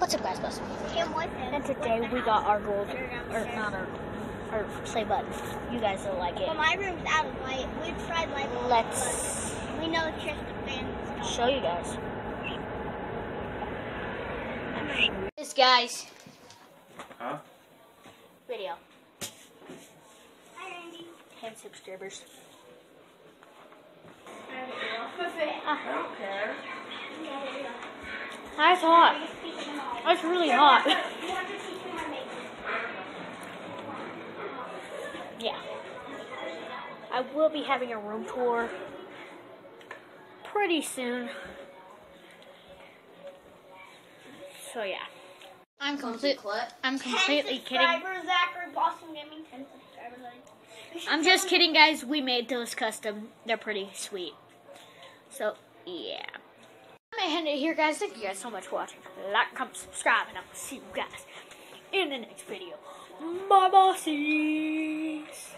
What's up, guys? Bus. And today we got our gold, or not our play button. You guys will like it. Well, my room's out of light. We've tried light. Let's We know it's just a fan. show you guys. This guys. Huh? Video. Hi, Randy. 10 subscribers. I don't care. That's hot. That's really hot. Yeah. I will be having a room tour pretty soon. So yeah. I'm completely 10 kidding. subscribers, Zachary Boston Gaming. 10 subscribers. I'm just kidding, guys. We made those custom. They're pretty sweet. So, yeah. I'm gonna end it here, guys. Thank you guys so much for watching. Like, comment, subscribe, and I'll see you guys in the next video. Bye, bossies.